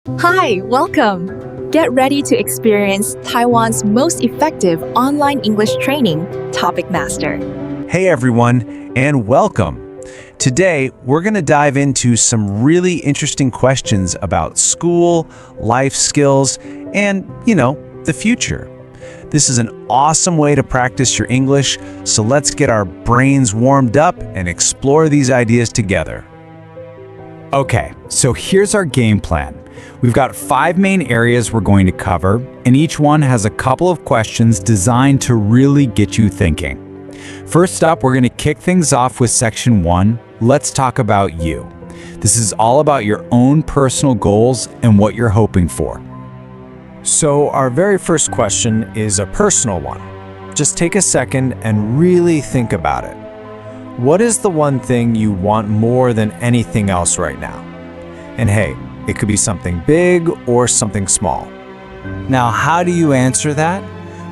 Hi, welcome! Get ready to experience Taiwan's most effective online English training, Topicmaster. Hey everyone, and welcome. Today, we're going to dive into some really interesting questions about school, life skills, and, the future. This is an awesome way to practice your English, so let's get our brains warmed up and explore these ideas together. Okay, so here's our game plan. We've got 5 main areas we're going to cover, and each one has a couple of questions designed to really get you thinking. First up, we're going to kick things off with Section 1, Let's Talk About You. This is all about your own personal goals and what you're hoping for. So our very first question is a personal one. Just take a second and really think about it. What is the one thing you want more than anything else right now? And hey, it could be something big or something small. Now, how do you answer that?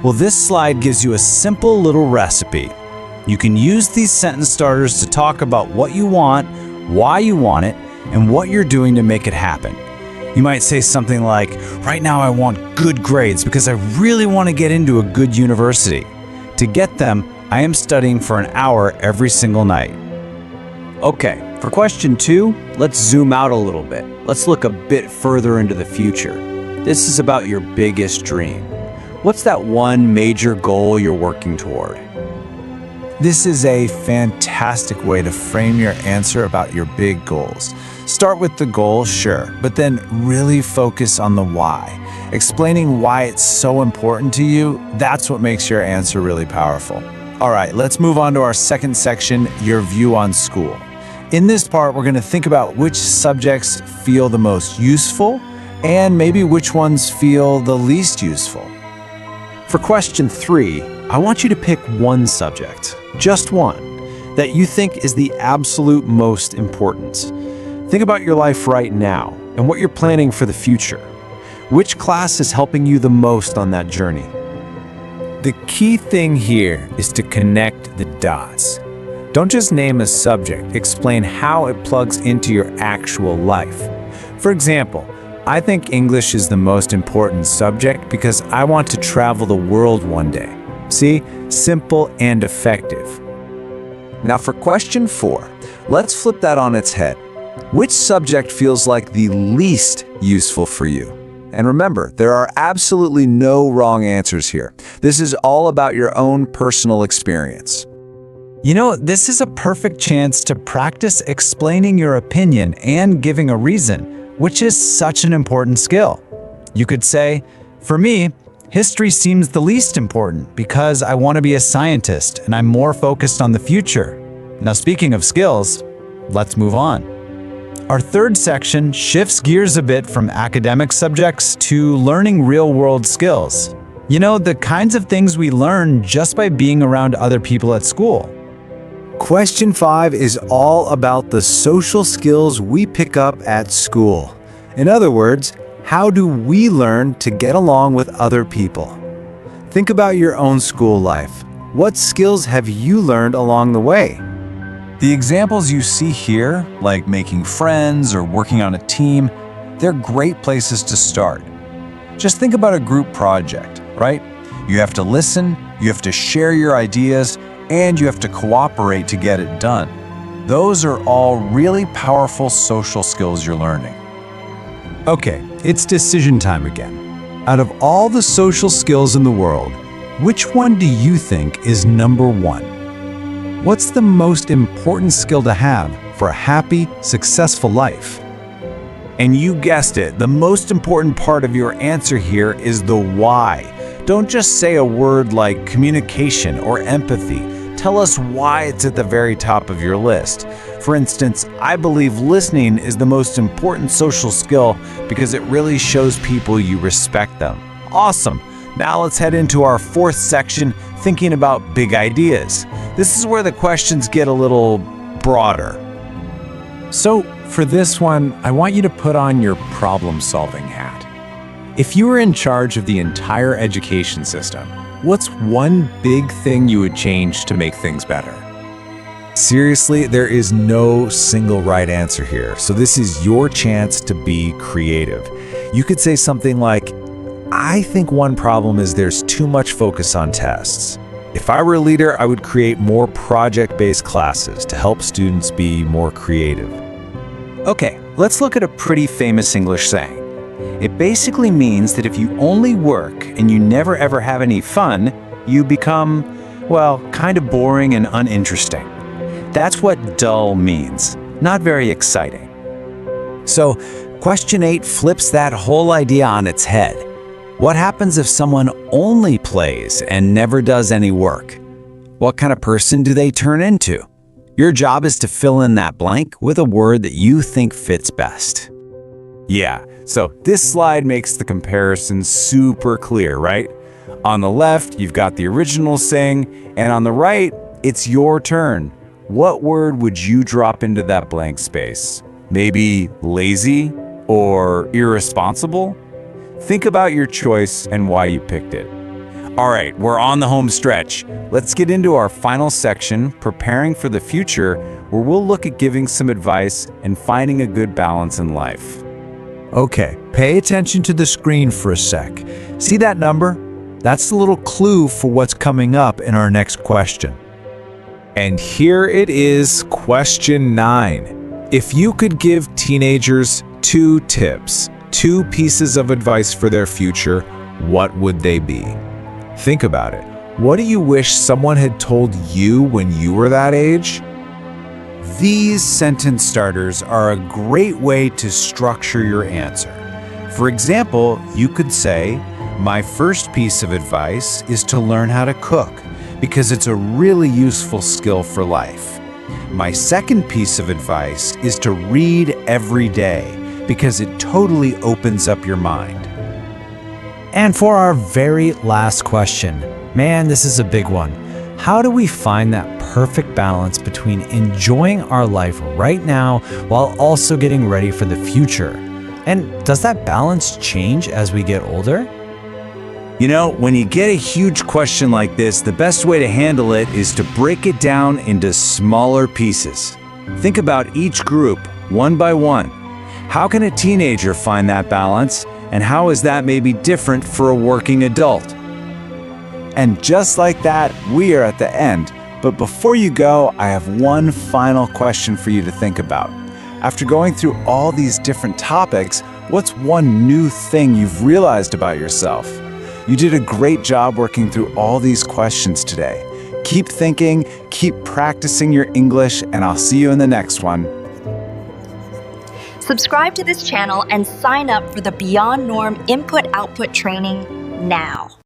Well, this slide gives you a simple little recipe. You can use these sentence starters to talk about what you want, why you want it, and what you're doing to make it happen. You might say something like, right now I want good grades because I really want to get into a good university. To get them, I am studying for an hour every single night. Okay, for question 2, let's zoom out a little bit. Let's look a bit further into the future. This is about your biggest dream. What's that one major goal you're working toward? This is a fantastic way to frame your answer about your big goals. Start with the goal, sure, but then really focus on the why. Explaining why it's so important to you, that's what makes your answer really powerful. All right, let's move on to our second section, your view on school. In this part, we're going to think about which subjects feel the most useful and maybe which ones feel the least useful. For question 3, I want you to pick one subject, just one, that you think is the absolute most important. Think about your life right now and what you're planning for the future. Which class is helping you the most on that journey? The key thing here is to connect the dots. Don't just name a subject, explain how it plugs into your actual life. For example, I think English is the most important subject because I want to travel the world one day. See? Simple and effective. Now for question 4, let's flip that on its head. Which subject feels like the least useful for you? And remember, there are absolutely no wrong answers here. This is all about your own personal experience. This is a perfect chance to practice explaining your opinion and giving a reason, which is such an important skill. You could say, for me, history seems the least important because I want to be a scientist and I'm more focused on the future. Now, speaking of skills, let's move on. Our third section shifts gears a bit from academic subjects to learning real-world skills. The kinds of things we learn just by being around other people at school. Question 5 is all about the social skills we pick up at school. In other words, how do we learn to get along with other people? Think about your own school life. What skills have you learned along the way? The examples you see here, like making friends or working on a team, they're great places to start. Just think about a group project, right? You have to listen, you have to share your ideas, and you have to cooperate to get it done. Those are all really powerful social skills you're learning. Okay, it's decision time again. Out of all the social skills in the world, which one do you think is number 1? What's the most important skill to have for a happy, successful life? And you guessed it, the most important part of your answer here is the why. Don't just say a word like communication or empathy. Tell us why it's at the very top of your list. For instance, I believe listening is the most important social skill because it really shows people you respect them. Awesome! Now let's head into our 4th section, thinking about big ideas. This is where the questions get a little broader. So for this one, I want you to put on your problem-solving hat. If you were in charge of the entire education system, what's one big thing you would change to make things better? Seriously, there is no single right answer here, so this is your chance to be creative. You could say something like, I think one problem is there's too much focus on tests. If I were a leader, I would create more project-based classes to help students be more creative. Okay, let's look at a pretty famous English saying. It basically means that if you only work and you never ever have any fun, you become, well, kind of boring and uninteresting. That's what dull means, not very exciting. So, question 8 flips that whole idea on its head. What happens if someone only plays and never does any work? What kind of person do they turn into? Your job is to fill in that blank with a word that you think fits best. Yeah, so this slide makes the comparison super clear, right? On the left, you've got the original saying, and on the right, it's your turn. What word would you drop into that blank space? Maybe lazy or irresponsible? Think about your choice and why you picked it. All right, we're on the home stretch. Let's get into our final section, preparing for the future, where we'll look at giving some advice and finding a good balance in life. Okay, pay attention to the screen for a sec. See that number? That's the little clue for what's coming up in our next question. And here it is, question 9. If you could give teenagers 2 tips, 2 pieces of advice for their future, what would they be? Think about it. What do you wish someone had told you when you were that age? These sentence starters are a great way to structure your answer. For example, you could say, my first piece of advice is to learn how to cook because it's a really useful skill for life. My second piece of advice is to read every day because it totally opens up your mind. And for our very last question, man, this is a big one. How do we find that perfect balance between enjoying our life right now while also getting ready for the future? And does that balance change as we get older? You know, when you get a huge question like this, the best way to handle it is to break it down into smaller pieces. Think about each group, one by one. How can a teenager find that balance, and how is that maybe different for a working adult? And just like that, we are at the end. But before you go, I have one final question for you to think about. After going through all these different topics, what's one new thing you've realized about yourself? You did a great job working through all these questions today. Keep thinking, keep practicing your English, and I'll see you in the next one. Subscribe to this channel and sign up for the Beyond Norm Input-Output training now.